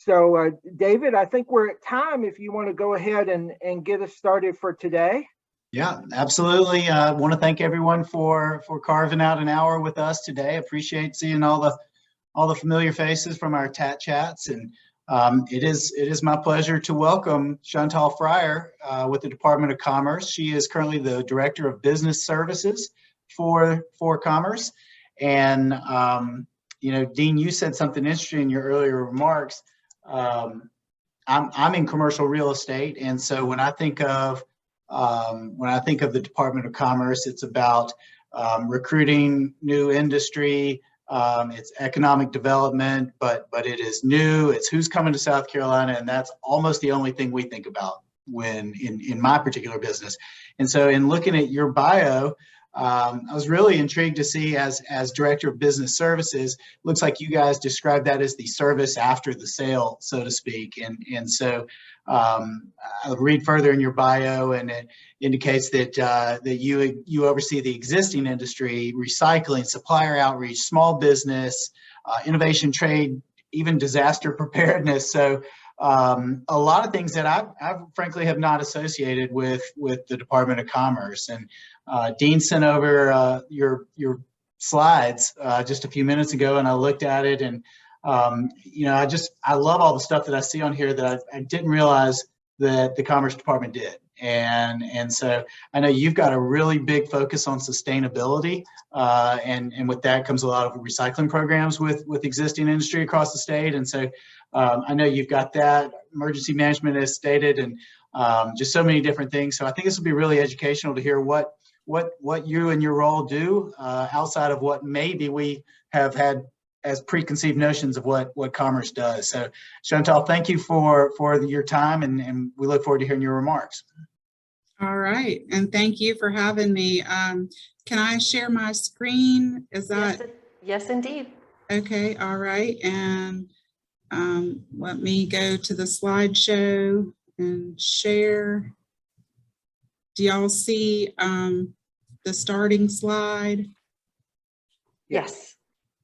So, David, I think we're at time if you want to go ahead and get us started for today. Yeah, absolutely. I want to thank everyone for carving out an hour with us today. Appreciate seeing all the familiar faces from our TATT chats, and it is my pleasure to welcome Chantal Fryer with the Department of Commerce. She is currently the Director of Business Services for Commerce, and Dean, you said something interesting in your earlier remarks. I'm in commercial real estate, and so when I think of the Department of Commerce, it's about recruiting new industry. It's economic development, but it is new. It's who's coming to South Carolina, and that's almost the only thing we think about when in my particular business. And so, in looking at your bio, I was really intrigued to see as Director of Business Services, looks like you guys describe that as the service after the sale, so to speak. And so I'll read further in your bio, and it indicates that you oversee the existing industry, recycling, supplier outreach, small business, innovation, trade, even disaster preparedness. So a lot of things that I frankly have not associated with the Department of Commerce. And Dean sent over your slides just a few minutes ago, and I looked at it, and I love all the stuff that I see on here that I didn't realize that the Commerce Department did. And so I know you've got a really big focus on sustainability, and with that comes a lot of recycling programs with existing industry across the state. And so I know you've got that emergency management as stated, and just so many different things. So I think this will be really educational to hear what you and your role do outside of what maybe we have had as preconceived notions of what Commerce does. So Chantal, thank you for your time, and we look forward to hearing your remarks. All right, and thank you for having me. Can I share my screen? Is that? Yes, indeed. Okay, all right, and let me go to the slideshow and share. Do y'all see the starting slide? Yes.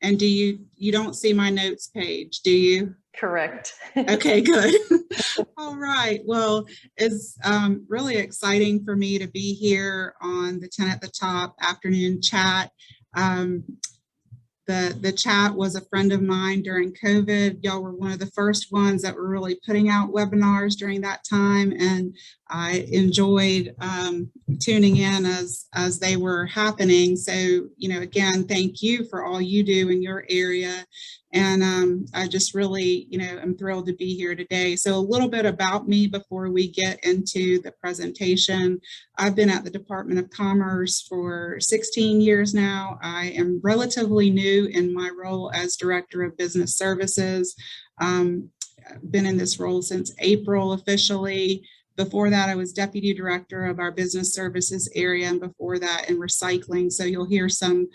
And do you don't see my notes page, do you? Correct. Okay, good. All right. Well, it's really exciting for me to be here on the 10 at the Top afternoon chat. The chat was a friend of mine during COVID. Y'all were one of the first ones that were really putting out webinars during that time, and I enjoyed tuning in as they were happening. So, again, thank you for all you do in your area. And I just really, am thrilled to be here today. So a little bit about me before we get into the presentation. I've been at the Department of Commerce for 16 years now. I am relatively new in my role as Director of Business Services. I've been in this role since April officially. Before that, I was Deputy Director of our Business Services area, and before that in recycling. So you'll hear some,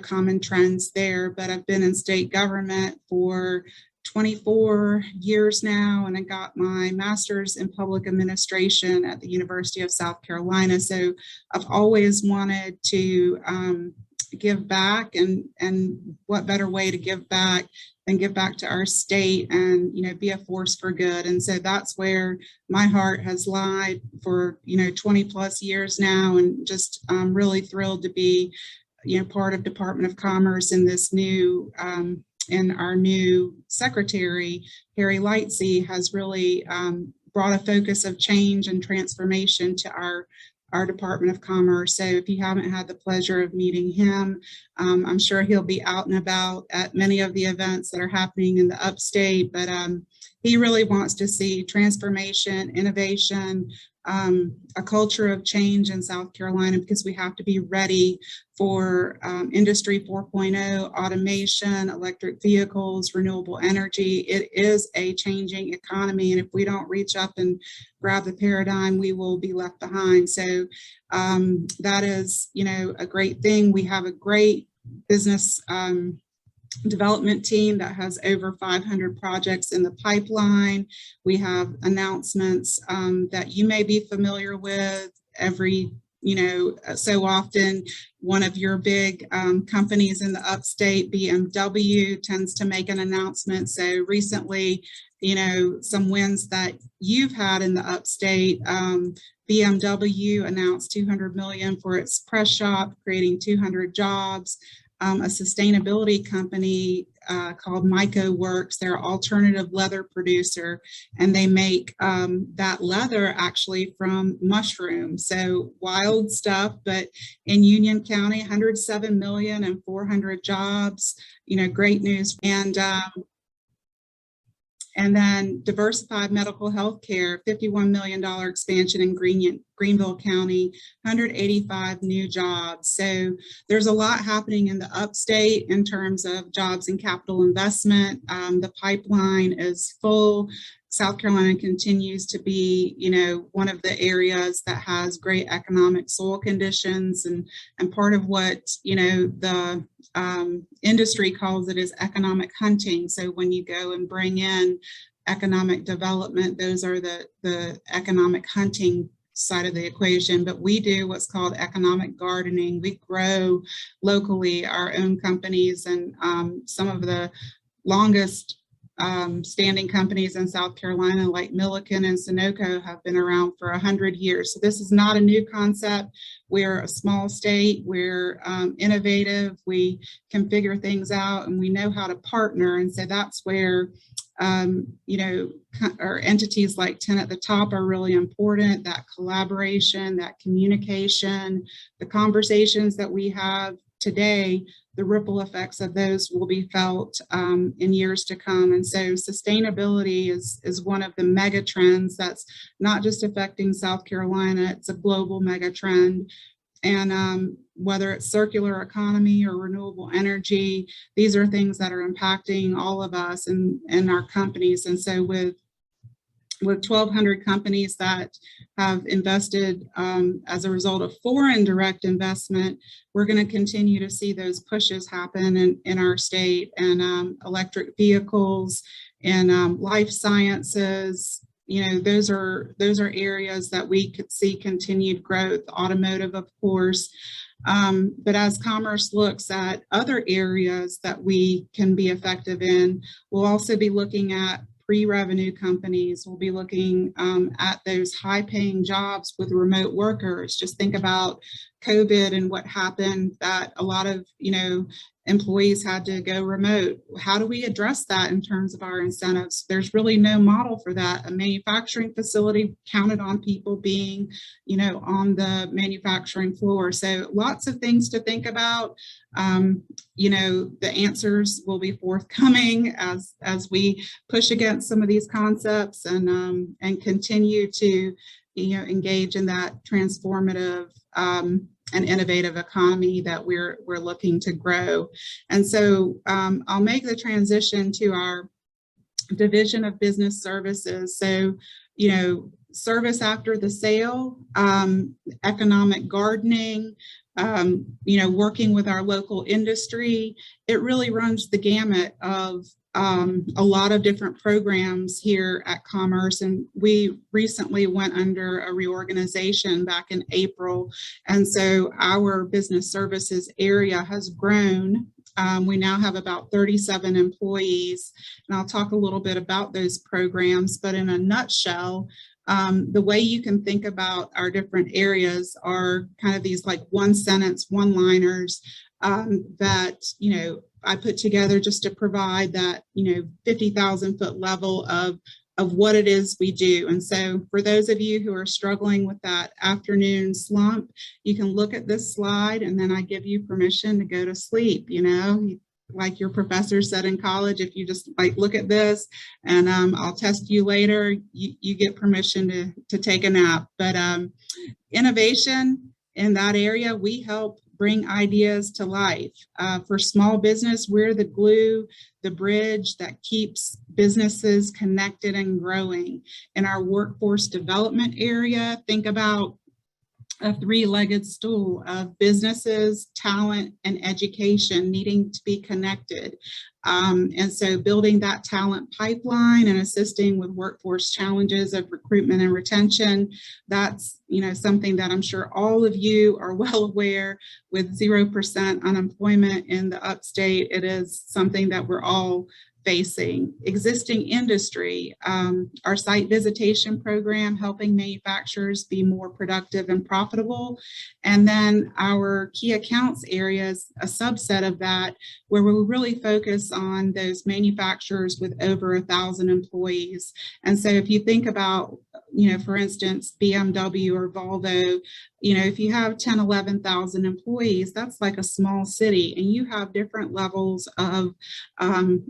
common trends there, but I've been in state government for 24 years now, and I got my master's in public administration at the University of South Carolina. So I've always wanted to give back, and what better way to give back than give back to our state and be a force for good. And so that's where my heart has lied for 20 plus years now, and just really thrilled to be part of Department of Commerce in this new and our new secretary, Harry Lightsey, has really brought a focus of change and transformation to our Department of Commerce. So if you haven't had the pleasure of meeting him, I'm sure he'll be out and about at many of the events that are happening in the upstate, but he really wants to see transformation, innovation, a culture of change in South Carolina, because we have to be ready for Industry 4.0, automation, electric vehicles, renewable energy. It is a changing economy, and if we don't reach up and grab the paradigm, we will be left behind. So that is, a great thing. We have a great business development team that has over 500 projects in the pipeline. We have announcements that you may be familiar with every So often one of your big companies in the upstate, BMW, tends to make an announcement. So recently, some wins that you've had in the upstate, BMW announced $200 million for its press shop, creating 200 jobs. A sustainability company called Myco Works, they're an alternative leather producer, and they make that leather actually from mushrooms. So wild stuff, but in Union County, 107 million and 400 jobs, great news. And then diversified medical health care, $51 million expansion in Greenville County, 185 new jobs. So there's a lot happening in the upstate in terms of jobs and capital investment. The pipeline is full. South Carolina continues to be, one of the areas that has great economic soil conditions, and part of what, the industry calls it is economic hunting. So when you go and bring in economic development, those are the economic hunting side of the equation. But we do what's called economic gardening. We grow locally our own companies, and some of the longest standing companies in South Carolina, like Milliken and Sunoco, have been around for 100 years. So this is not a new concept. We're a small state. We're innovative. We can figure things out, and we know how to partner. And so that's where, our entities like 10 at the top are really important. That collaboration, that communication, the conversations that we have today, the ripple effects of those will be felt in years to come. And so sustainability is one of the mega trends that's not just affecting South Carolina, it's a global mega trend. And whether it's circular economy or renewable energy, these are things that are impacting all of us and our companies. And so with 1,200 companies that have invested as a result of foreign direct investment, we're going to continue to see those pushes happen in our state, and electric vehicles and life sciences. Those are areas that we could see continued growth. Automotive, of course. But as Commerce looks at other areas that we can be effective in, we'll also be looking at pre-revenue companies. We'll be looking at those high-paying jobs with remote workers. Just think about COVID and what happened, that a lot of, employees had to go remote. How do we address that in terms of our incentives? There's really no model for that. A manufacturing facility counted on people being, on the manufacturing floor. So lots of things to think about. The answers will be forthcoming as we push against some of these concepts and continue to, engage in that transformative and innovative economy that we're looking to grow. And so I'll make the transition to our division of business services. So, service after the sale, economic gardening, working with our local industry. It really runs the gamut of a lot of different programs here at Commerce, and we recently went under a reorganization back in April, and so our business services area has grown. We now have about 37 employees, and I'll talk a little bit about those programs, but in a nutshell, the way you can think about our different areas are kind of these like one-sentence, one-liners that, I put together just to provide that, 50,000 foot level of what it is we do. And so for those of you who are struggling with that afternoon slump, you can look at this slide and then I give you permission to go to sleep, like your professor said in college, if you just look at this and I'll test you later, you get permission to take a nap. But innovation in that area, we help bring ideas to life. For small business, we're the glue, the bridge that keeps businesses connected and growing. In our workforce development area, think about a three-legged stool of businesses, talent, and education needing to be connected. And so building that talent pipeline and assisting with workforce challenges of recruitment and retention, that's something that I'm sure all of you are well aware. With 0% unemployment in the upstate, it is something that we're all facing. Existing industry, our site visitation program, helping manufacturers be more productive and profitable. And then our key accounts areas, a subset of that, where we really focus on those manufacturers with over 1,000 employees. And so if you think about, for instance, BMW or Volvo, if you have 10, 11,000 employees, that's like a small city, and you have different levels of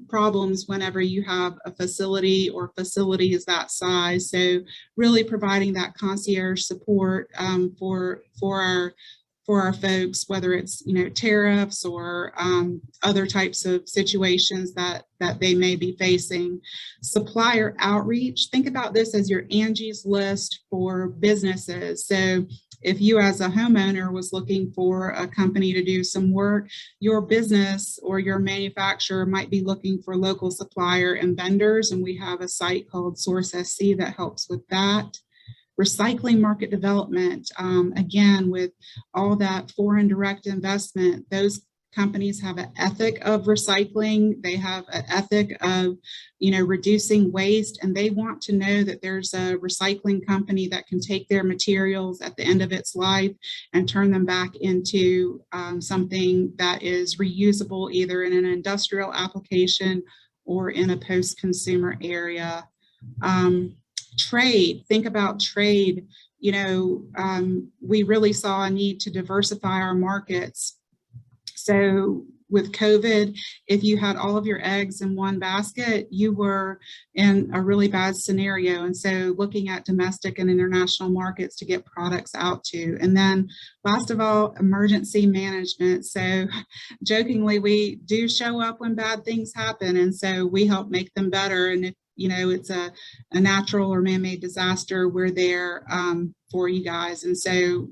problems whenever you have a facility or facilities that size. So really providing that concierge support for our folks, whether it's tariffs or other types of situations that they may be facing. Supplier outreach, think about this as your Angie's List for businesses. So if you as a homeowner was looking for a company to do some work, your business or your manufacturer might be looking for local supplier and vendors, and we have a site called Source SC that helps with that. Recycling market development, again, with all that foreign direct investment, those companies have an ethic of recycling. They have an ethic of, reducing waste, and they want to know that there's a recycling company that can take their materials at the end of its life and turn them back into something that is reusable, either in an industrial application or in a post-consumer area. Trade, think about trade. We really saw a need to diversify our markets. So with COVID, if you had all of your eggs in one basket, you were in a really bad scenario. And so looking at domestic and international markets to get products out to. And then last of all, emergency management. So jokingly, we do show up when bad things happen. And so we help make them better. And if it's a natural or man-made disaster, we're there for you guys. And so,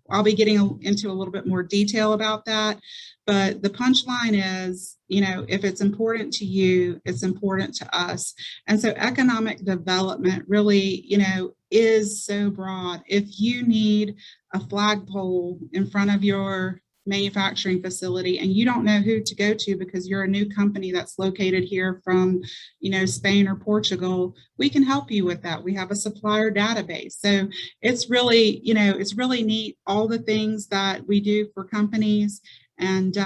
I'll be getting into a little bit more detail about that. But the punchline is, if it's important to you, it's important to us. And so economic development really, is so broad. If you need a flagpole in front of your manufacturing facility and you don't know who to go to because you're a new company that's located here from Spain or Portugal, we can help you with that. We have a supplier database. So it's really it's really neat, all the things that we do for companies. And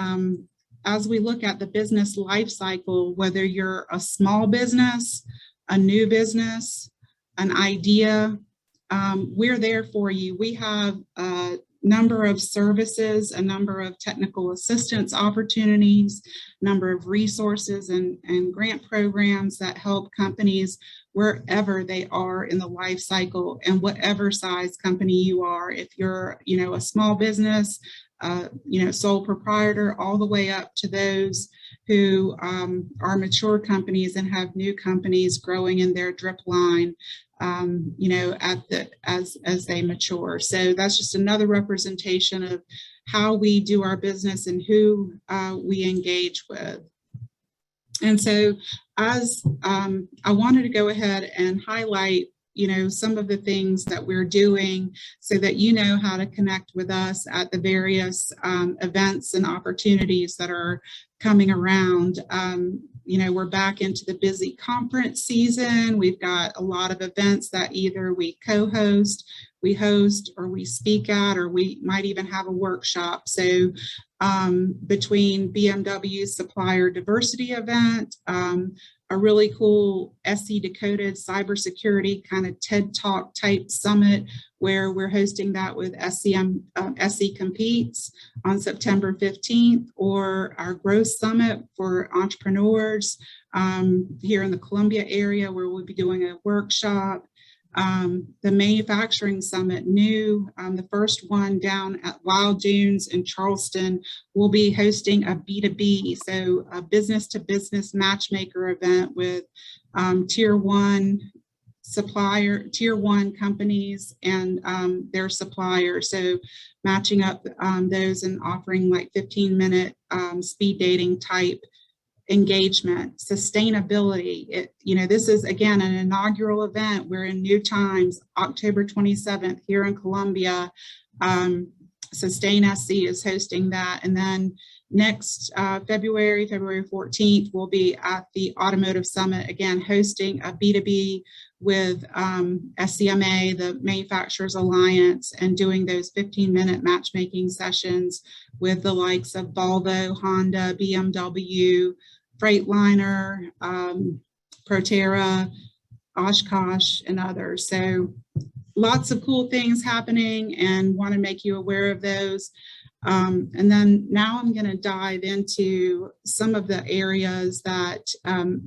as we look at the business life cycle, whether you're a small business, a new business, an idea, we're there for you. We have number of services, a number of technical assistance opportunities, number of resources and grant programs that help companies wherever they are in the life cycle and whatever size company you are. If you're, a small business, sole proprietor, all the way up to those who are mature companies and have new companies growing in their drip line, as they mature. So that's just another representation of how we do our business and who we engage with. And so as I wanted to go ahead and highlight some of the things that we're doing so that you know how to connect with us at the various events and opportunities that are coming around. We're back into the busy conference season. We've got a lot of events that either we co-host, we host, or we speak at, or we might even have a workshop. So between BMW's supplier diversity event, a really cool SC Decoded cybersecurity kind of TED Talk type summit where we're hosting that with SC Competes on September 15th, or our Growth Summit for entrepreneurs here in the Columbia area where we'll be doing a workshop. The Manufacturing Summit, the first one down at Wild Dunes in Charleston, will be hosting a B2B, so a business-to-business matchmaker event with Tier 1 tier 1 companies and their suppliers. So matching up those and offering like 15-minute speed dating type engagement. Sustainability. This is again an inaugural event. We're in new times, October 27th here in Columbia. Sustain SC is hosting that. And then next February 14th, we'll be at the Automotive Summit, again, hosting a B2B with SCMA, the Manufacturers Alliance, and doing those 15-minute matchmaking sessions with the likes of Volvo, Honda, BMW, Freightliner, Proterra, Oshkosh, and others. So lots of cool things happening and want to make you aware of those. And then now I'm going to dive into some of the areas that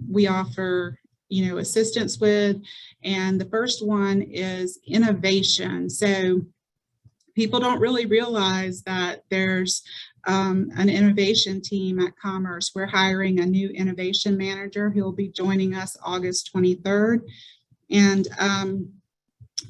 we offer, assistance with. And the first one is innovation. So people don't really realize that there's an innovation team at Commerce. We're hiring a new innovation manager who will be joining us August 23rd. And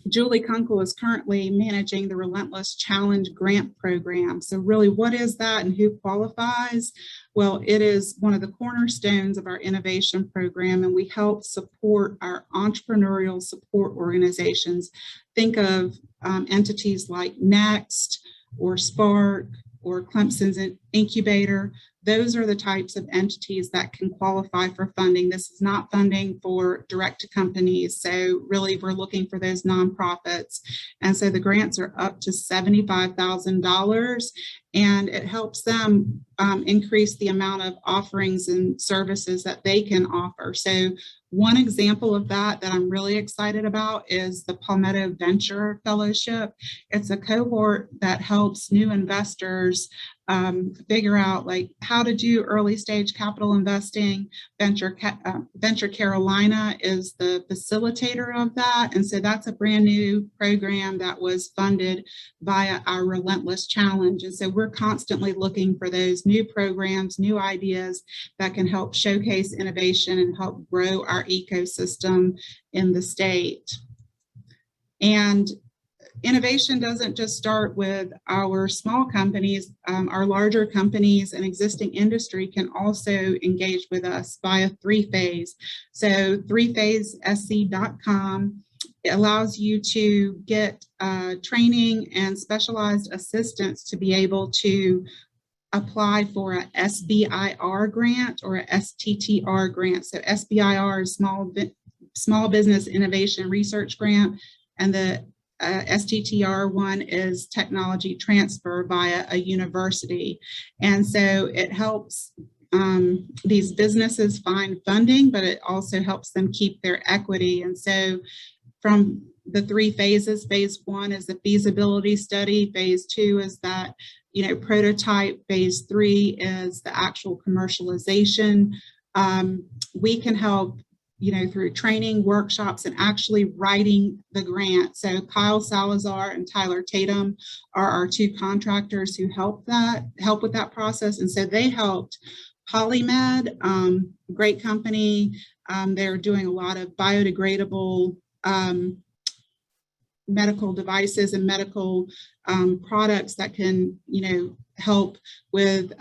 Julie Kunkel is currently managing the Relentless Challenge Grant Program. So really, what is that and who qualifies? Well, it is one of the cornerstones of our innovation program, and we help support our entrepreneurial support organizations. Think of entities like Next or Spark or Clemson's Incubator. Those are the types of entities that can qualify for funding. This is not funding for direct to companies. So really, we're looking for those nonprofits. And so the grants are up to $75,000, and it helps them increase the amount of offerings and services that they can offer. So one example of that I'm really excited about is the Palmetto Venture Fellowship. It's a cohort that helps new investors figure out like how to do early stage capital investing. Venture Carolina is the facilitator of that. And so that's a brand new program that was funded via our Relentless Challenge. And so we're constantly looking for those new programs, new ideas that can help showcase innovation and help grow our ecosystem in the state. And innovation doesn't just start with our small companies. Our larger companies and existing industry can also engage with us via 3-phase. So 3phasesc.com allows you to get training and specialized assistance to be able to apply for a SBIR grant or a STTR grant. So SBIR is Small Business Innovation Research Grant, and the STTR one is technology transfer via a university. And so it helps these businesses find funding, but it also helps them keep their equity. And so from the 3 phases, phase 1 is the feasibility study, phase 2 is that prototype, phase 3 is the actual commercialization. We can help through training, workshops, and actually writing the grant. So Kyle Salazar and Tyler Tatum are our 2 contractors who help with that process. And so they helped Polymed, great company. They're doing a lot of biodegradable medical devices and medical products that can, help with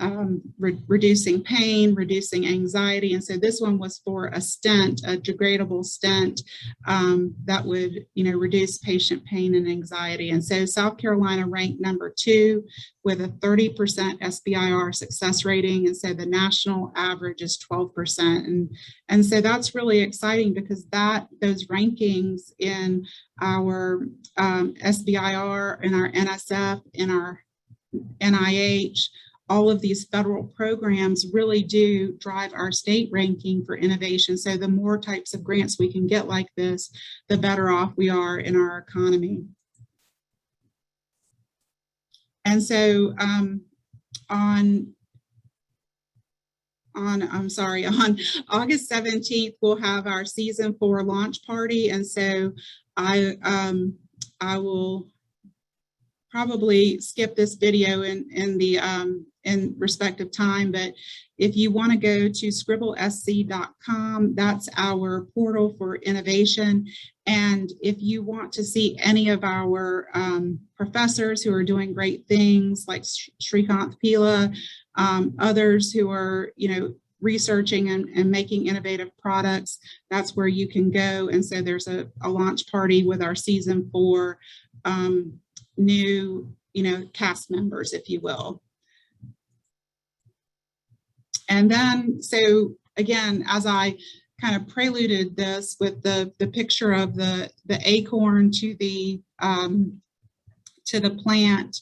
reducing pain, reducing anxiety. And so this one was for a stent, a degradable stent that would, reduce patient pain and anxiety. And so South Carolina ranked number 2 with a 30% SBIR success rating. And so the national average is 12%. And so that's really exciting because those rankings in our SBIR and our NSF and our NIH, all of these federal programs really do drive our state ranking for innovation. So the more types of grants we can get like this, the better off we are in our economy. And so on August 17th, we'll have our season 4 launch party. And so I will probably skip this video in respective time, but if you want to go to scribblesc.com, that's our portal for innovation. And if you want to see any of our professors who are doing great things, like Srikanth Pila, others who are, researching and making innovative products, that's where you can go. And so there's a launch party with our season 4 new, cast members, if you will. And then, so again, as I kind of preluded this with the picture of the acorn to the plant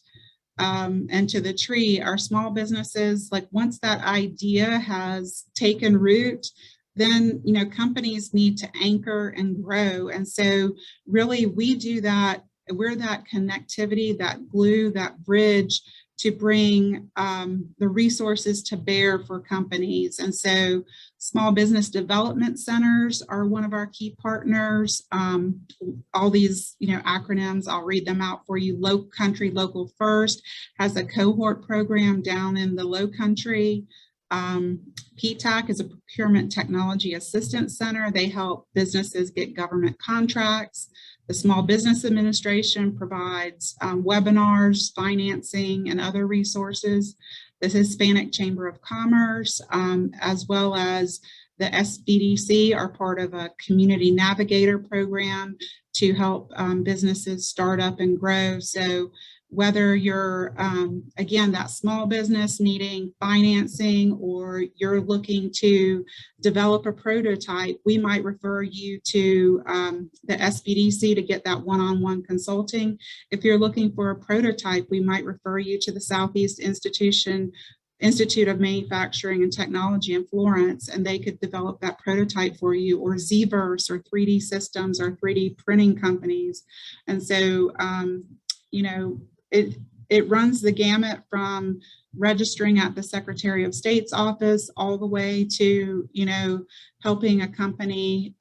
and to the tree, our small businesses, like once that idea has taken root, then companies need to anchor and grow. And so really we do that. We're that connectivity, that glue, that bridge to bring the resources to bear for companies. And so small business development centers are one of our key partners. All these acronyms, I'll read them out for you. Low Country Local First has a cohort program down in the Low Country. PTAC is a Procurement Technology Assistance Center. They help businesses get government contracts. The Small Business Administration provides webinars, financing, and other resources. The Hispanic Chamber of Commerce, as well as the SBDC, are part of a Community Navigator program to help businesses start up and grow. So whether you're, again, that small business needing financing, or you're looking to develop a prototype, we might refer you to the SBDC to get that one-on-one consulting. If you're looking for a prototype, we might refer you to the Southeast Institute of Manufacturing and Technology in Florence, and they could develop that prototype for you, or Zverse, or 3D Systems, or 3D printing companies. And so, it runs the gamut from registering at the Secretary of State's office all the way to, helping a company,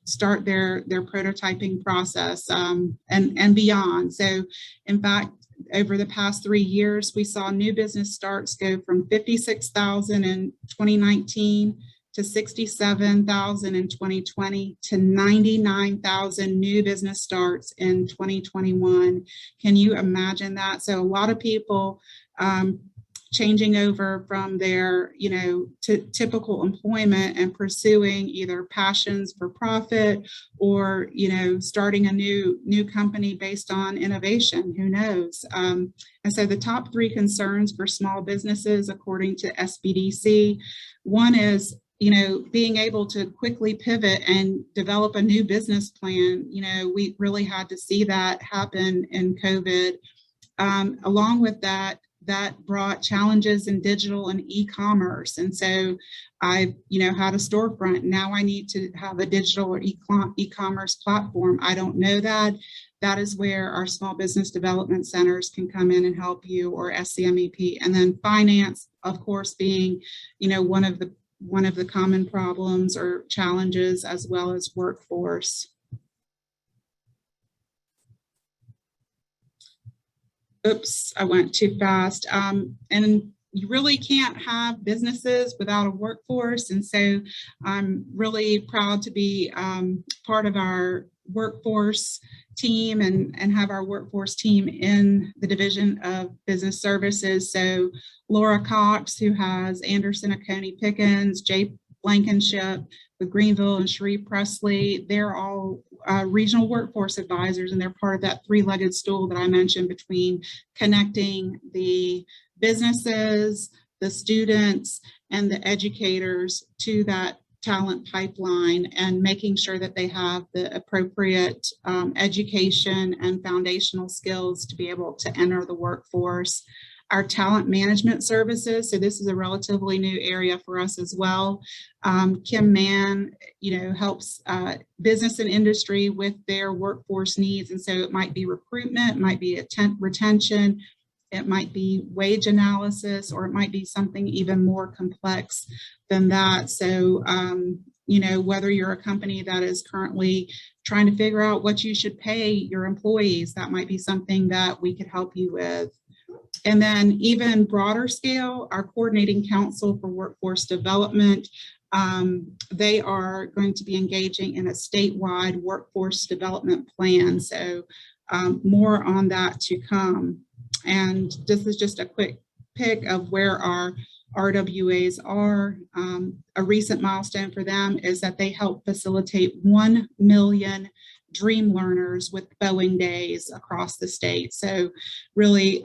start their prototyping process and beyond. So in fact, over the past 3 years, we saw new business starts go from 56,000 in 2019 to 67,000 in 2020 to 99,000 new business starts in 2021. Can you imagine that? So a lot of people changing over from their, typical employment and pursuing either passions for profit or, starting a new company based on innovation. Who knows? And so the top 3 concerns for small businesses, according to SBDC, one is being able to quickly pivot and develop a new business plan. We really had to see that happen in COVID. Along with that brought challenges in digital and e-commerce. And so I, had a storefront. Now I need to have a digital or e-commerce platform. I don't know that. That is where our small business development centers can come in and help you, or SCMEP. And then finance, of course, being, one of the common problems or challenges, as well as workforce. Oops, I went too fast. And you really can't have businesses without a workforce. And so I'm really proud to be part of our workforce team and have our workforce team in the Division of Business Services. So Laura Cox, who has Anderson, Oconee Pickens, Jay Blankenship with Greenville, and Cherie Presley, they're all regional workforce advisors, and they're part of that 3-legged stool that I mentioned between connecting the businesses, the students, and the educators to that talent pipeline, and making sure that they have the appropriate education and foundational skills to be able to enter the workforce. Our talent management services, so this is a relatively new area for us as well. Kim Mann, helps business and industry with their workforce needs, and so it might be recruitment, it might be retention, it might be wage analysis, or it might be something even more complex than that. So whether you're a company that is currently trying to figure out what you should pay your employees, that might be something that we could help you with. And then even broader scale, our Coordinating Council for Workforce Development, they are going to be engaging in a statewide workforce development plan. So more on that to come. And this is just a quick pick of where our RWAs are. A recent milestone for them is that they help facilitate 1 million dream learners with Boeing Days across the state. So really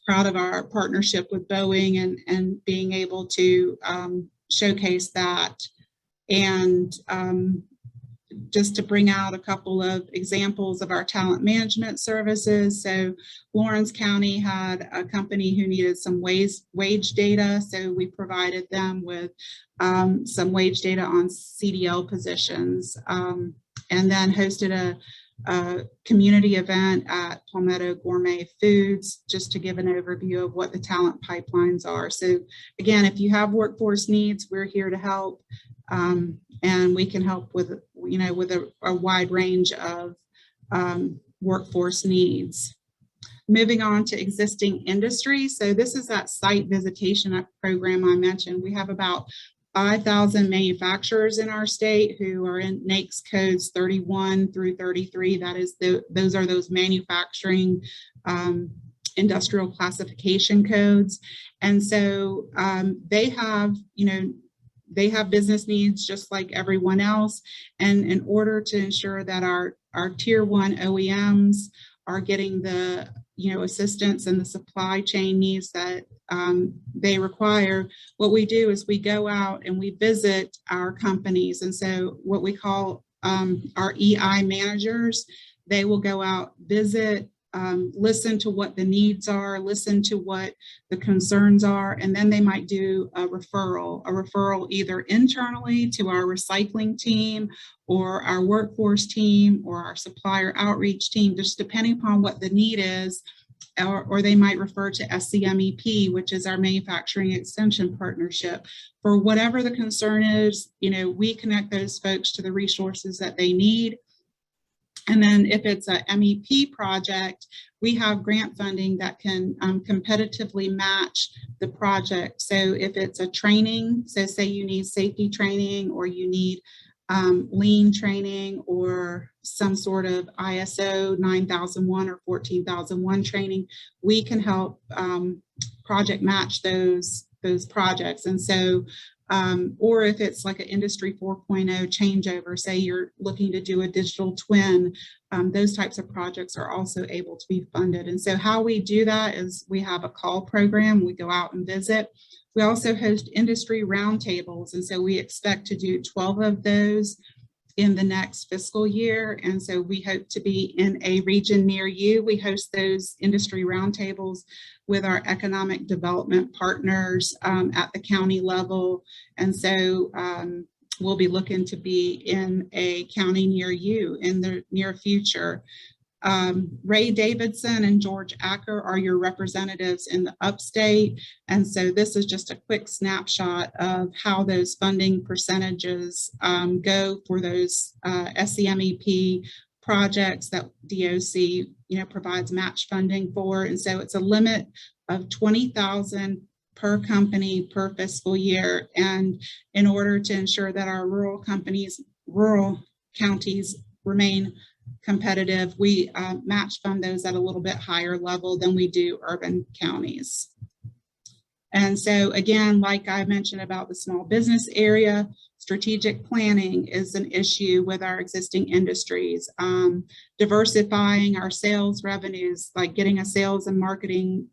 proud of our partnership with Boeing and being able to showcase that. And just to bring out a couple of examples of our talent management services. So Lawrence County had a company who needed some wage data. So we provided them with some wage data on CDL positions, and then hosted a community event at Palmetto Gourmet Foods, just to give an overview of what the talent pipelines are. So again, if you have workforce needs, we're here to help. And we can help with, with a wide range of workforce needs. Moving on to existing industry. So this is that site visitation program I mentioned. We have about 5,000 manufacturers in our state who are in NAICS codes 31 through 33. That is, those are those manufacturing industrial classification codes. And so they have, they have business needs just like everyone else. And in order to ensure that our tier 1 OEMs are getting the assistance and the supply chain needs that they require, what we do is we go out and we visit our companies. And so what we call our EI managers, they will go out, visit, listen to what the needs are, listen to what the concerns are, and then they might do a referral either internally to our recycling team or our workforce team or our supplier outreach team, just depending upon what the need is, or they might refer to SCMEP, which is our manufacturing extension partnership. For whatever the concern is, we connect those folks to the resources that they need. And then if it's a MEP project, we have grant funding that can competitively match the project. So if it's a training, so say you need safety training or you need lean training or some sort of ISO 9001 or 14001 training, we can help project match those projects. And so or if it's like an Industry 4.0 changeover, say you're looking to do a digital twin, those types of projects are also able to be funded. And so how we do that is we have a call program, we go out and visit. We also host industry roundtables, and so we expect to do 12 of those in the next fiscal year. And so we hope to be in a region near you. We host those industry roundtables with our economic development partners at the county level. And so we'll be looking to be in a county near you in the near future. Ray Davidson and George Acker are your representatives in the upstate. And so this is just a quick snapshot of how those funding percentages go for those SCMEP projects that DOC provides match funding for. And so it's a limit of $20,000 per company per fiscal year. And in order to ensure that our rural counties remain competitive, we match fund those at a little bit higher level than we do urban counties. And so again, like I mentioned about the small business area, strategic planning is an issue with our existing industries. Diversifying our sales revenues, like getting a sales and marketing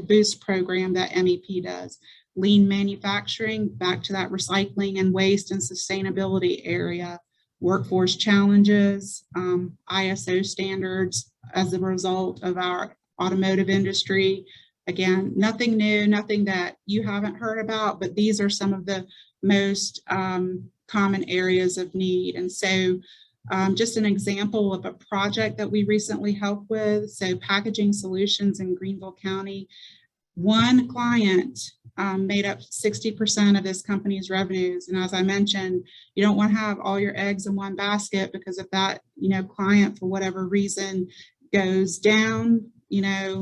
boost program that MEP does. Lean manufacturing, back to that recycling and waste and sustainability area. Workforce challenges, ISO standards as a result of our automotive industry. Again, nothing new, nothing that you haven't heard about, but these are some of the most common areas of need. And so just an example of a project that we recently helped with. So Packaging Solutions in Greenville County, one client made up 60% of this company's revenues. And as I mentioned, you don't want to have all your eggs in one basket, because if that, client for whatever reason goes down, you're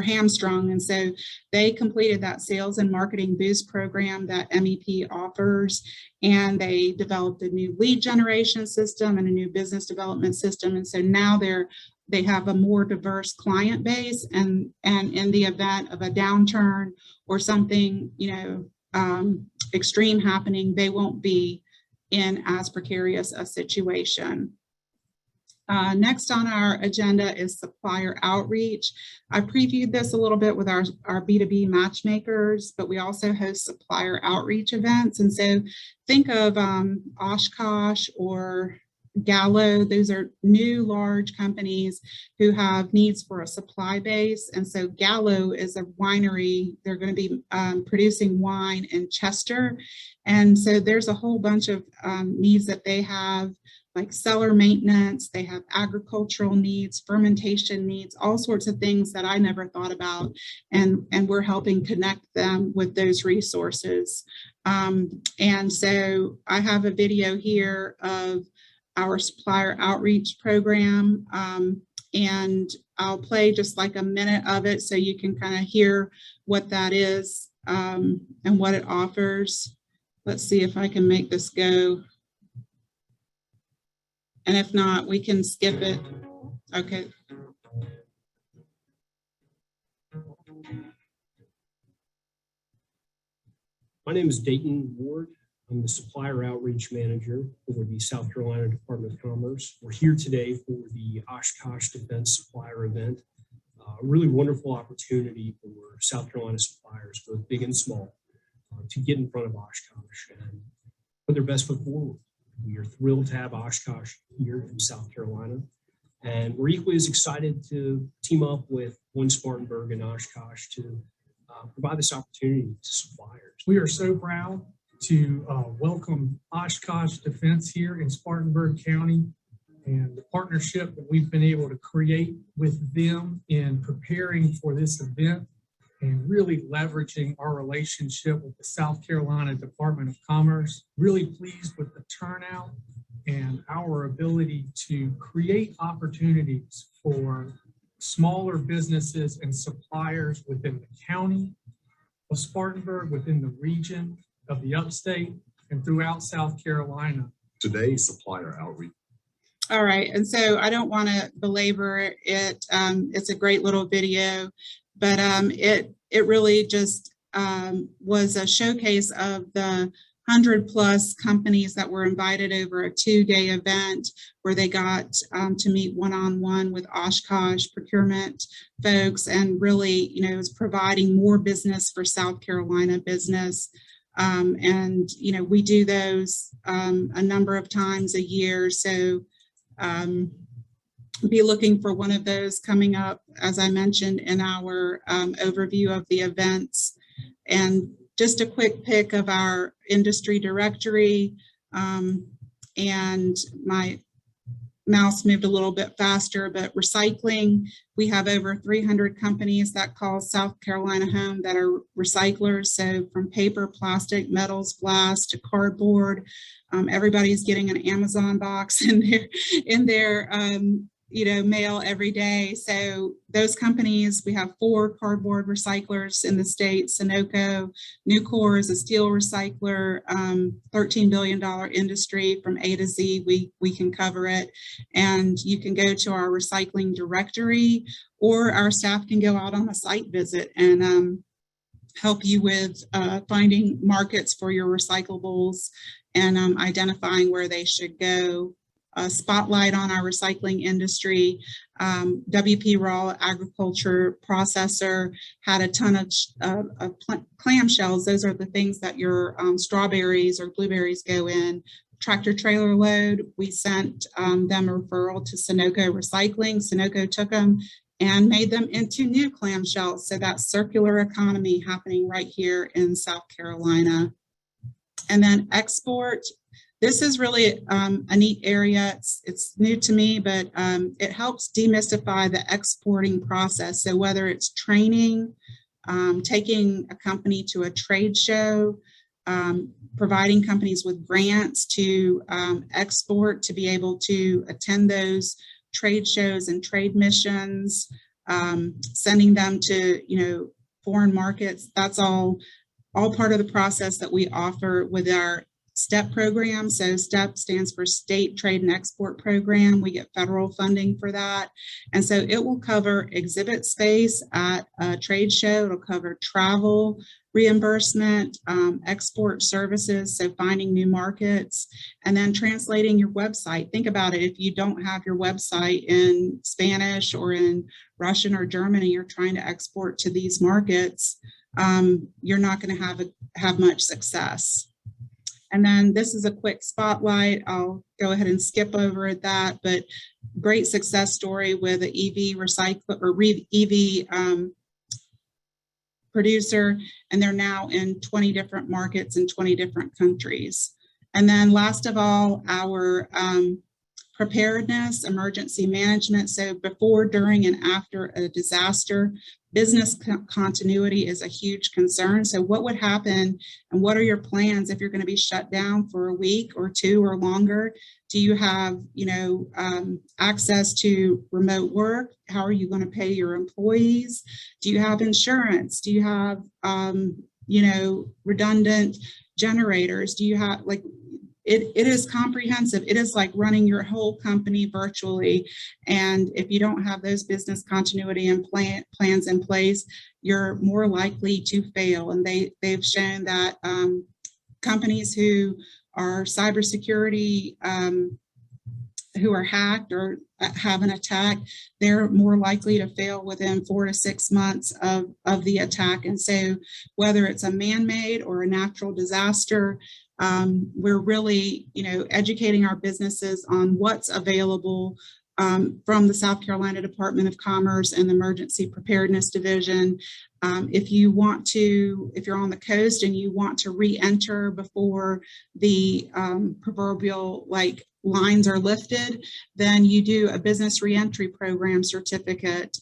hamstrung. And so they completed that sales and marketing boost program that MEP offers, and they developed a new lead generation system and a new business development system. And so now they have a more diverse client base, and in the event of a downturn or something, extreme happening, they won't be in as precarious a situation. Next on our agenda is Supplier Outreach. I previewed this a little bit with our B2B matchmakers, but we also host Supplier Outreach events. And so think of Oshkosh or Gallo. Those are new large companies who have needs for a supply base. And so Gallo is a winery. They're going to be producing wine in Chester. And so there's a whole bunch of needs that they have, like cellar maintenance. They have agricultural needs, fermentation needs, all sorts of things that I never thought about. And we're helping connect them with those resources. And so I have a video here of our Supplier Outreach program, and I'll play just like a minute of it so you can kind of hear what that is and what it offers. Let's see if I can make this go. And if not, we can skip it. Okay. My name is Dayton Ward. I'm the Supplier Outreach Manager for the South Carolina Department of Commerce. We're here today for the Oshkosh Defense Supplier event. A really wonderful opportunity for South Carolina suppliers, both big and small, to get in front of Oshkosh and put their best foot forward. We are thrilled to have Oshkosh here in South Carolina, and we're equally as excited to team up with One Spartanburg and Oshkosh to provide this opportunity to suppliers. We are so proud to welcome Oshkosh Defense here in Spartanburg County, and the partnership that we've been able to create with them in preparing for this event and really leveraging our relationship with the South Carolina Department of Commerce. Really pleased with the turnout and our ability to create opportunities for smaller businesses and suppliers within the county of Spartanburg, within the region of the upstate, and throughout South Carolina. Today's Supplier Outreach. All right, and so I don't want to belabor it. It's a great little video, but it really just was a showcase of the 100+ companies that were invited over a 2-day event where they got to meet one-on-one with Oshkosh procurement folks, and really, is providing more business for South Carolina business. And, we do those a number of times a year. So be looking for one of those coming up, as I mentioned, in our overview of the events. And just a quick pick of our industry directory. And my mouse moved a little bit faster, but recycling, we have over 300 companies that call South Carolina home that are recyclers. So from paper, plastic, metals, glass to cardboard, everybody's getting an Amazon box in their mail every day. So those companies, we have 4 cardboard recyclers in the state. Sunoco, Nucor is a steel recycler, $13 billion industry from A to Z. We can cover it. And you can go to our recycling directory, or our staff can go out on a site visit and help you with finding markets for your recyclables and identifying where they should go. A spotlight on our recycling industry. WP Raw Agriculture Processor had a ton of clamshells. Those are the things that your strawberries or blueberries go in. Tractor trailer load, we sent them a referral to Sunoco Recycling. Sunoco took them and made them into new clamshells. So that circular economy happening right here in South Carolina. And then export, This is really a neat area. It's new to me, but it helps demystify the exporting process. So whether it's training, taking a company to a trade show, providing companies with grants to export, to be able to attend those trade shows and trade missions, sending them to foreign markets. That's all part of the process that we offer with our STEP program. So STEP stands for State Trade and Export Program. We get federal funding for that. And so it will cover exhibit space at a trade show. It'll cover travel, reimbursement, export services, so finding new markets, and then translating your website. Think about it. If you don't have your website in Spanish or in Russian or German and you're trying to export to these markets, you're not going to have much success. And then this is a quick spotlight. I'll go ahead and skip over that, but great success story with an EV recycler or EV producer, and they're now in 20 different markets in 20 different countries. And then last of all, our preparedness, emergency management. So before, during, and after a disaster, business continuity is a huge concern. So what would happen and what are your plans if you're going to be shut down for a week or two or longer? Do you have, access to remote work? How are you going to pay your employees? Do you have insurance? Do you have, redundant generators? Do you have it is comprehensive. It is like running your whole company virtually. And if you don't have those business continuity and plans in place, you're more likely to fail. And they've shown that companies who are cybersecurity, who are hacked or have an attack, they're more likely to fail within 4 to 6 months of the attack. And so whether it's a man-made or a natural disaster, we're really, educating our businesses on what's available from the South Carolina Department of Commerce and the Emergency Preparedness Division. If you're on the coast and you want to re-enter before the proverbial lines are lifted, then you do a business reentry program certificate.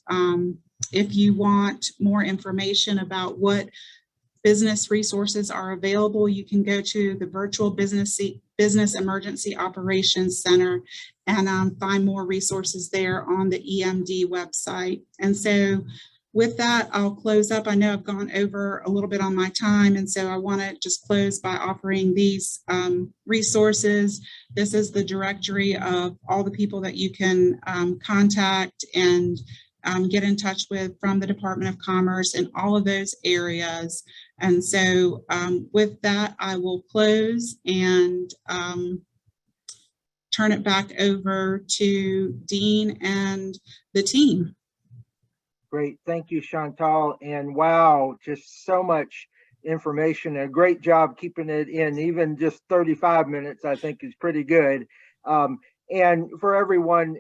If you want more information about what business resources are available, you can go to the Virtual Business Emergency Operations Center and find more resources there on the EMD website. And so with that, I'll close up. I know I've gone over a little bit on my time, and so I want to just close by offering these resources. This is the directory of all the people that you can contact and get in touch with from the Department of Commerce in all of those areas. And so with that, I will close and turn it back over to Dean and the team. Great. Thank you, Chantal. And wow, just so much information. A great job keeping it in. Even just 35 minutes, I think, is pretty good. And for everyone,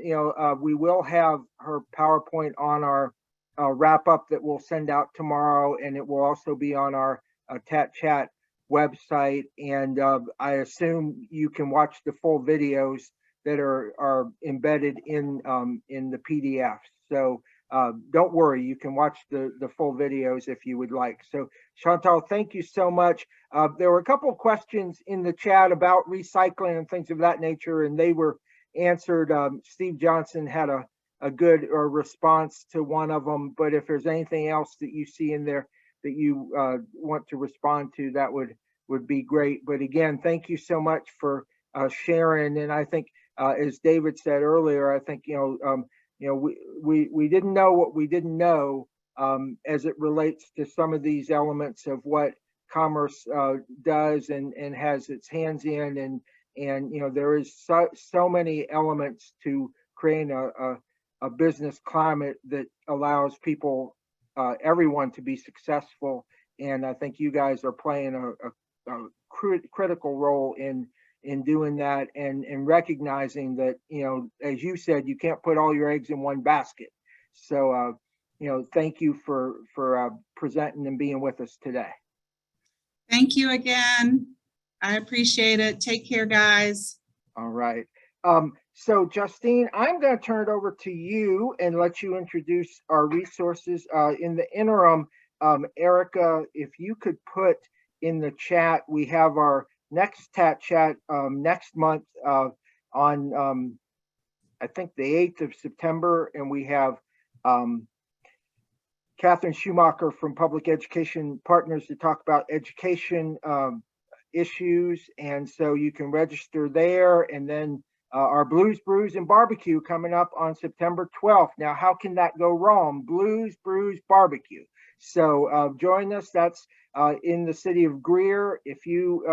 we will have her PowerPoint on our wrap up that we'll send out tomorrow, and it will also be on our TATT Chat website. And I assume you can watch the full videos that are embedded in the PDF. So don't worry, you can watch the full videos if you would like. So Chantal, thank you so much. There were a couple of questions in the chat about recycling and things of that nature, and they were answered. Steve Johnson had a good response to one of them, but if there's anything else that you see in there that you want to respond to, that would be great. But again, thank you so much for sharing. And I think, as David said earlier, I think, we didn't know what we didn't know as it relates to some of these elements of what commerce does and has its hands in. And there is so many elements to creating a business climate that allows people, everyone, to be successful. And I think you guys are playing a critical role in doing that and recognizing that, as you said, you can't put all your eggs in one basket. So, thank you for presenting and being with us today. Thank you again. I appreciate it. Take care, guys. All right. So Justine, I'm going to turn it over to you and let you introduce our resources. In the interim, Erica, if you could put in the chat, we have our next TAT chat next month on, I think, the 8th of September, and we have Catherine Schumacher from Public Education Partners to talk about education issues, and so you can register there. And then our Blues, Brews, and Barbecue coming up on September 12th. Now, how can that go wrong? Blues, Brews, Barbecue. So join us. That's in the city of Greer. If you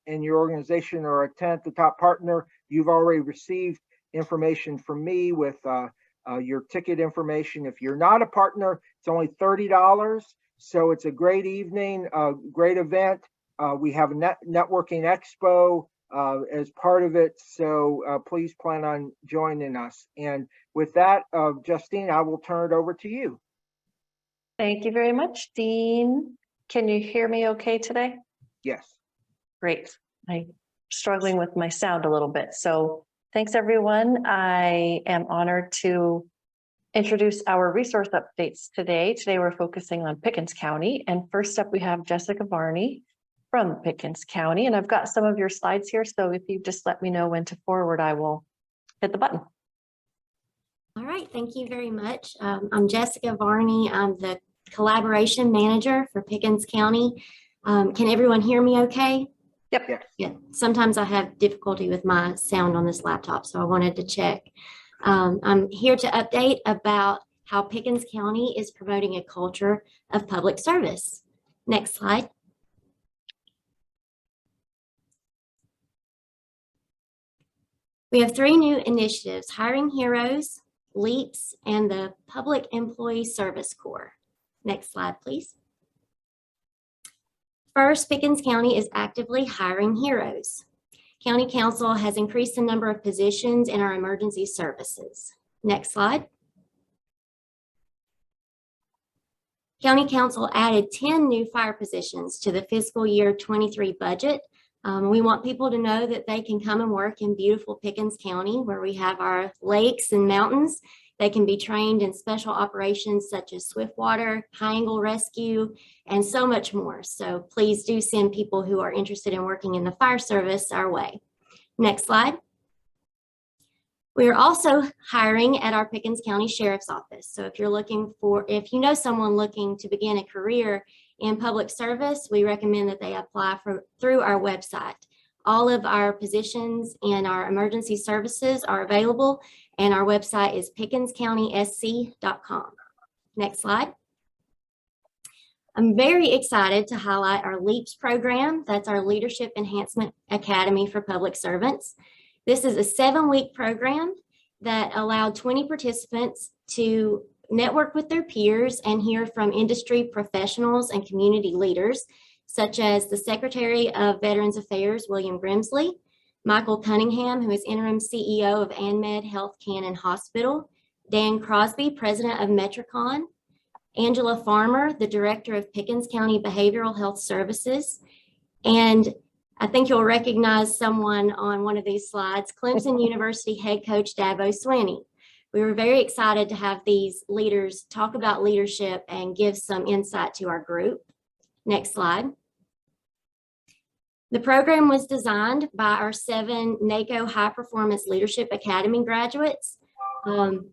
and your organization are a 10th, the top partner, you've already received information from me with your ticket information. If you're not a partner, it's only $30. So it's a great evening, great event. We have a networking expo as part of it. So please plan on joining us. And with that, Justine, I will turn it over to you. Thank you very much, Dean. Can you hear me okay today? Yes. Great. I'm struggling with my sound a little bit. So thanks, everyone. I am honored to introduce our resource updates today. Today, we're focusing on Pickens County. And first up, we have Jessica Varney from Pickens County. And I've got some of your slides here. So if you just let me know when to forward, I will hit the button. All right, thank you very much. I'm Jessica Varney. I'm the collaboration manager for Pickens County. Can everyone hear me okay? Yep. Yes. Yeah, sometimes I have difficulty with my sound on this laptop, so I wanted to check. I'm here to update about how Pickens County is promoting a culture of public service. Next slide. We have 3 new initiatives: Hiring Heroes, LEAPS, and the Public Employee Service Corps. Next slide, please. First, Pickens County is actively hiring heroes. County Council has increased the number of positions in our emergency services. Next slide. County Council added 10 new fire positions to the fiscal year 23 budget. We want people to know that they can come and work in beautiful Pickens County, where we have our lakes and mountains. They can be trained in special operations such as swiftwater, high angle rescue, and so much more. So please do send people who are interested in working in the fire service our way. Next slide. We are also hiring at our Pickens County Sheriff's Office. So if you know someone looking to begin a career in public service, we recommend that they apply through our website. All of our positions in our emergency services are available, and our website is pickenscountysc.com. Next slide. I'm very excited to highlight our LEAPS program. That's our Leadership Enhancement Academy for Public Servants. This is a 7-week program that allowed 20 participants to network with their peers and hear from industry professionals and community leaders, such as the Secretary of Veterans Affairs, William Grimsley, Michael Cunningham, who is interim CEO of ANMED Health Cannon Hospital, Dan Crosby, president of Metricon, Angela Farmer, the director of Pickens County Behavioral Health Services, and I think you'll recognize someone on one of these slides, Clemson University head coach Dabo Swinney. We were very excited to have these leaders talk about leadership and give some insight to our group. Next slide. The program was designed by our 7 NACO High Performance Leadership Academy graduates.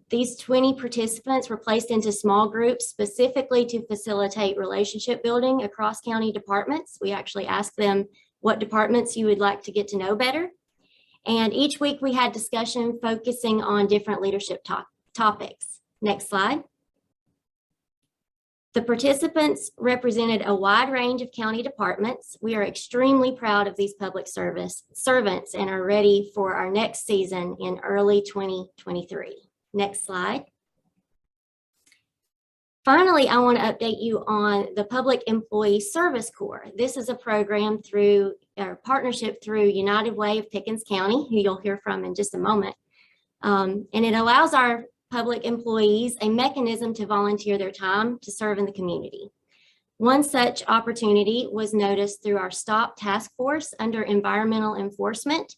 These 20 participants were placed into small groups specifically to facilitate relationship building across county departments. We actually asked them what departments you would like to get to know better. And each week we had discussion focusing on different leadership topics. Next slide. The participants represented a wide range of county departments. We are extremely proud of these public service servants and are ready for our next season in early 2023. Next slide. Finally, I want to update you on the Public Employee Service Corps. This is a program through our partnership through United Way of Pickens County, who you'll hear from in just a moment. And it allows our public employees a mechanism to volunteer their time to serve in the community. One such opportunity was noticed through our STOP task force under environmental enforcement.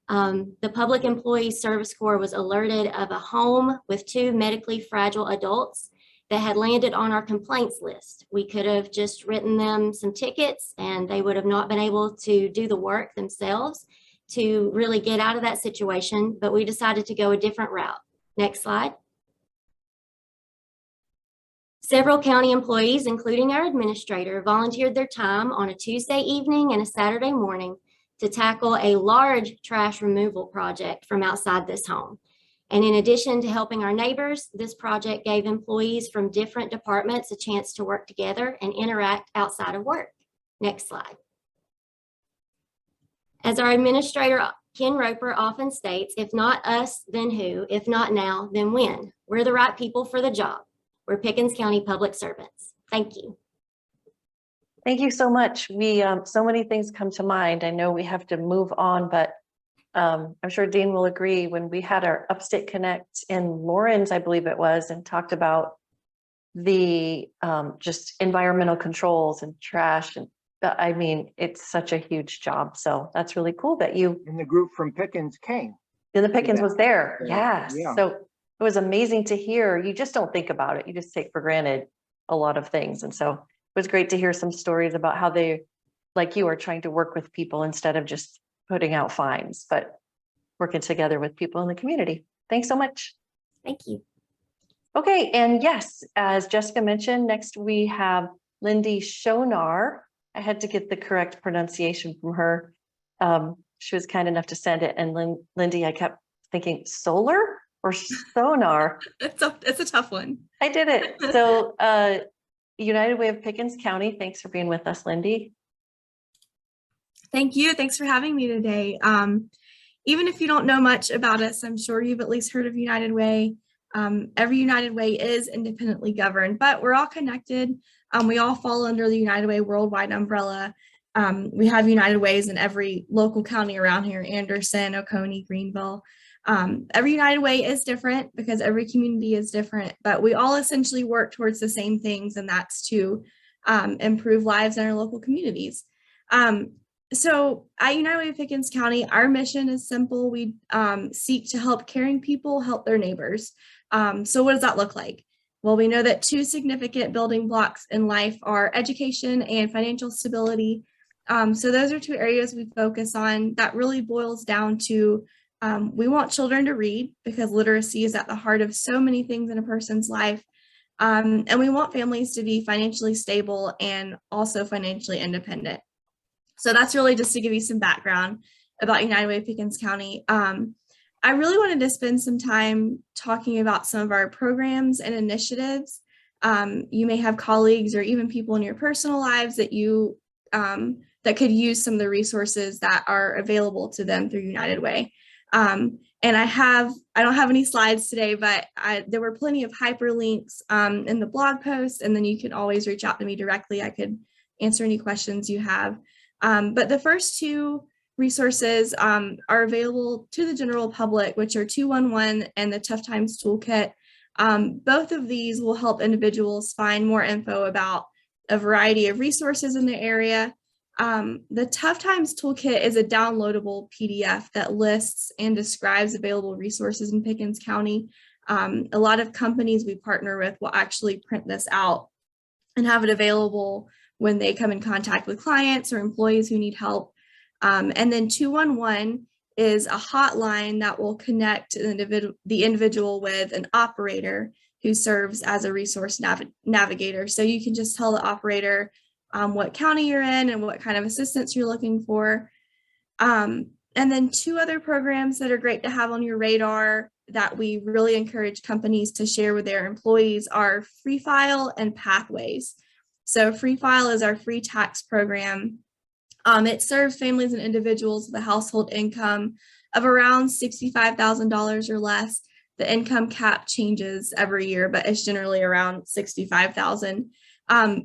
The Public Employee Service Corps was alerted of a home with 2 medically fragile adults that had landed on our complaints list. We could have just written them some tickets and they would have not been able to do the work themselves to really get out of that situation, but we decided to go a different route. Next slide. Several county employees, including our administrator, volunteered their time on a Tuesday evening and a Saturday morning to tackle a large trash removal project from outside this home. And in addition to helping our neighbors, this project gave employees from different departments a chance to work together and interact outside of work. Next slide. As our administrator, Ken Roper, often states, if not us, then who? If not now, then when? We're the right people for the job. We're Pickens County public servants. Thank you. Thank you so much. So many things come to mind. I know we have to move on, but I'm sure Dean will agree. When we had our Upstate Connect in Lawrence, I believe it was, and talked about the just environmental controls and trash, and I mean, it's such a huge job. So that's really cool that you And the group from Pickens came. and the Pickens Yeah. was there. Yes. Yeah. So it was amazing to hear. You just don't think about it. You just take for granted a lot of things. And so it was great to hear some stories about how they, like you, are trying to work with people instead of just putting out fines, but working together with people in the community. Thanks so much. Thank you. Okay. And yes, as Jessica mentioned, next we have Lindy Shonar. I had to get the correct pronunciation from her. She was kind enough to send it. And Lindy, I kept thinking solar or sonar. It's a tough one. I did it. So United Way of Pickens County, thanks for being with us, Lindy. Thank you. Thanks for having me today. Even if you don't know much about us, I'm sure you've at least heard of United Way. Every United Way is independently governed, but we're all connected. We all fall under the United Way worldwide umbrella. We have United Ways in every local county around here, Anderson, Oconee, Greenville. Every United Way is different because every community is different, but we all essentially work towards the same things, and that's to improve lives in our local communities. So at United Way of Pickens County, our mission is simple. We seek to help caring people help their neighbors. So what does that look like? Well, we know that 2 significant building blocks in life are education and financial stability. So those are 2 areas we focus on. That really boils down to we want children to read because literacy is at the heart of so many things in a person's life. And we want families to be financially stable and also financially independent. So that's really just to give you some background about United Way of Pickens County. I really wanted to spend some time talking about some of our programs and initiatives. You may have colleagues or even people in your personal lives that you that could use some of the resources that are available to them through United Way. And I don't have any slides today, but there were plenty of hyperlinks in the blog post, and then you can always reach out to me directly. I could answer any questions you have. But the first 2 resources are available to the general public, which are 211 and the Tough Times Toolkit. Both of these will help individuals find more info about a variety of resources in the area. The Tough Times Toolkit is a downloadable PDF that lists and describes available resources in Pickens County. A lot of companies we partner with will actually print this out and have it available when they come in contact with clients or employees who need help. And then 211 is a hotline that will connect the individual with an operator who serves as a resource navigator. So you can just tell the operator what county you're in and what kind of assistance you're looking for. And then 2 other programs that are great to have on your radar that we really encourage companies to share with their employees are Free File and Pathways. So Free File is our free tax program. It serves families and individuals with a household income of around $65,000 or less. The income cap changes every year, but it's generally around $65,000.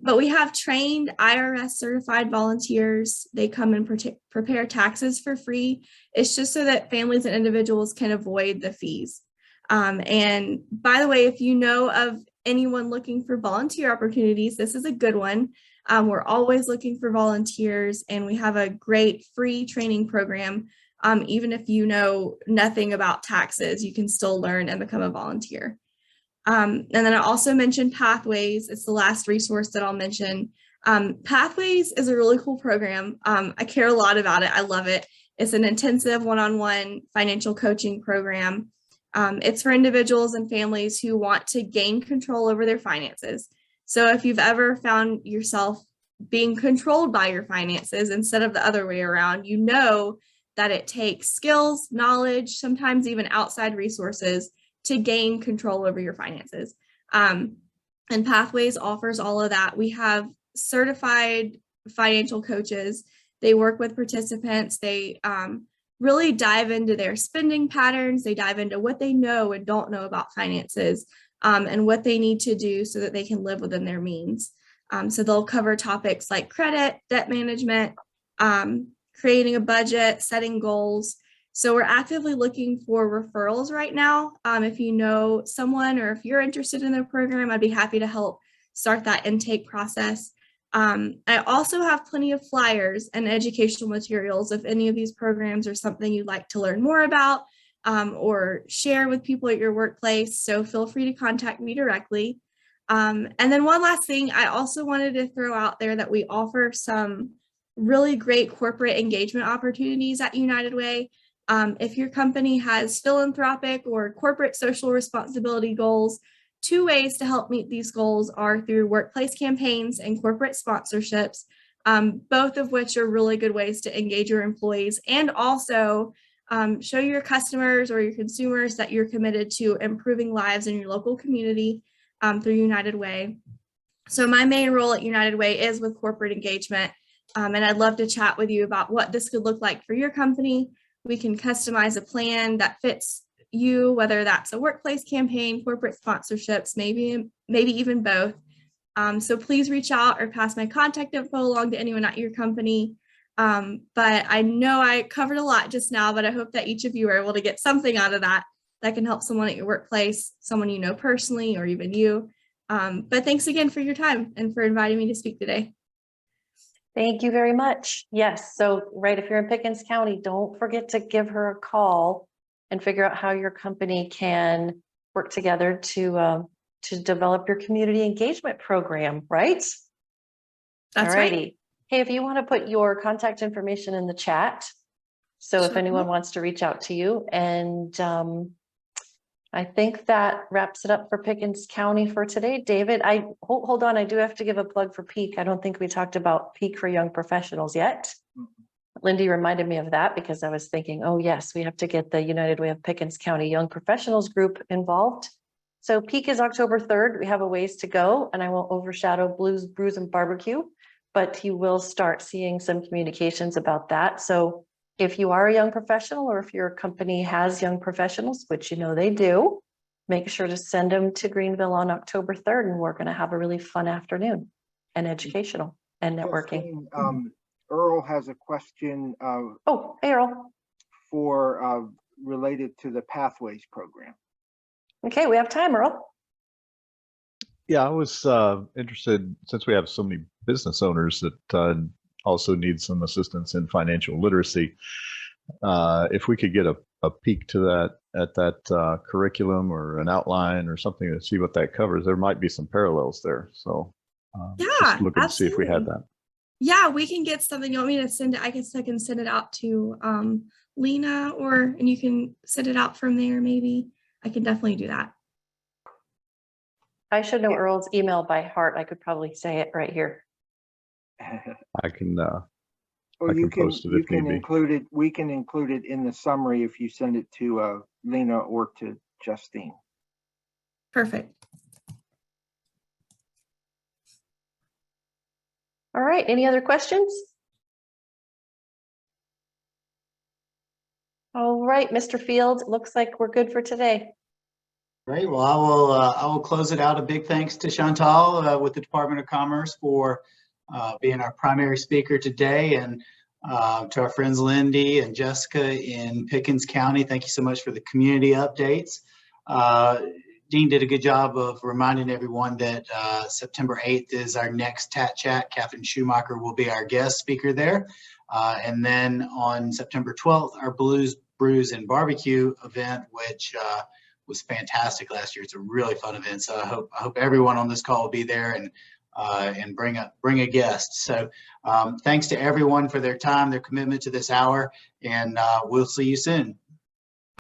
But we have trained IRS certified volunteers. They come and prepare taxes for free. It's just so that families and individuals can avoid the fees. And by the way, if you know of anyone looking for volunteer opportunities, this is a good one. We're always looking for volunteers, and we have a great free training program. Even if you know nothing about taxes, you can still learn and become a volunteer. And then I also mentioned Pathways. It's the last resource that I'll mention. Pathways is a really cool program. I care a lot about it. I love it. It's an intensive one-on-one financial coaching program. It's for individuals and families who want to gain control over their finances. So if you've ever found yourself being controlled by your finances instead of the other way around, you know that it takes skills, knowledge, sometimes even outside resources to gain control over your finances. And Pathways offers all of that. We have certified financial coaches. They work with participants. They really dive into their spending patterns. They dive into what they know and don't know about finances, and what they need to do so that they can live within their means. So they'll cover topics like credit, debt management, creating a budget, setting goals. So we're actively looking for referrals right now. If you know someone or if you're interested in the program, I'd be happy to help start that intake process. I also have plenty of flyers and educational materials if any of these programs are something you'd like to learn more about, or share with people at your workplace. So feel free to contact me directly. And then one last thing, I also wanted to throw out there that we offer some really great corporate engagement opportunities at United Way. If your company has philanthropic or corporate social responsibility goals, 2 ways to help meet these goals are through workplace campaigns and corporate sponsorships, both of which are really good ways to engage your employees and also show your customers or your consumers that you're committed to improving lives in your local community through United Way. So my main role at United Way is with corporate engagement, and I'd love to chat with you about what this could look like for your company. We can customize a plan that fits you, whether that's a workplace campaign, corporate sponsorships, maybe even both. So please reach out or pass my contact info along to anyone at your company. But I know I covered a lot just now, but I hope that each of you are able to get something out of that can help someone at your workplace, someone you know personally, or even you. But thanks again for your time and for inviting me to speak today. Thank you very much. Yes. So, right, if you're in Pickens County, don't forget to give her a call and figure out how your company can work together to develop your community engagement program, right? That's Alrighty. right. Hey, if you want to put your contact information in the chat, so if anyone wants to reach out to you, and I think that wraps it up for Pickens County for today. David, hold on. I do have to give a plug for Peak. I don't think we talked about Peak for young professionals yet. Lindy reminded me of that because I was thinking, oh yes, we have to get the United Way of Pickens County Young Professionals group involved. So Peak is October 3rd. We have a ways to go, and I won't overshadow Blues, Brews, and Barbecue, but you will start seeing some communications about that. So if you are a young professional, or if your company has young professionals, which you know they do, make sure to send them to Greenville on October 3rd, and we're going to have a really fun afternoon and educational and networking. Justine, Earl has a question Oh, hey, Earl. for related to the Pathways program. Okay, we have time, Earl. Yeah, I was interested, since we have so many business owners that also need some assistance in financial literacy, if we could get a peek to that at that curriculum or an outline or something to see what that covers. There might be some parallels there. So just looking to see if we had that. Yeah, we can get something. You want me to send it? I guess I can send it out to Lena, and you can send it out from there. Maybe I can definitely do that. I should know Earl's email by heart. I could probably say it right here. I can Or you can post it if need be. include it. We can include it in the summary if you send it to Lena or to Justine. Perfect. All right, any other questions? All right, Mr. Field, looks like we're good for today. Great. Well, I will close it out. A big thanks to Chantal with the Department of Commerce for being our primary speaker today, and to our friends Lindy and Jessica in Pickens County. Thank you so much for the community updates. Dean did a good job of reminding everyone that September 8th is our next TATT Chat. Catherine Schumacher will be our guest speaker there. And then on September 12th, our Blues, Brews, and Barbecue event, which was fantastic last year. It's a really fun event. So I hope everyone on this call will be there and bring a guest. So thanks to everyone for their time, their commitment to this hour, and we'll see you soon.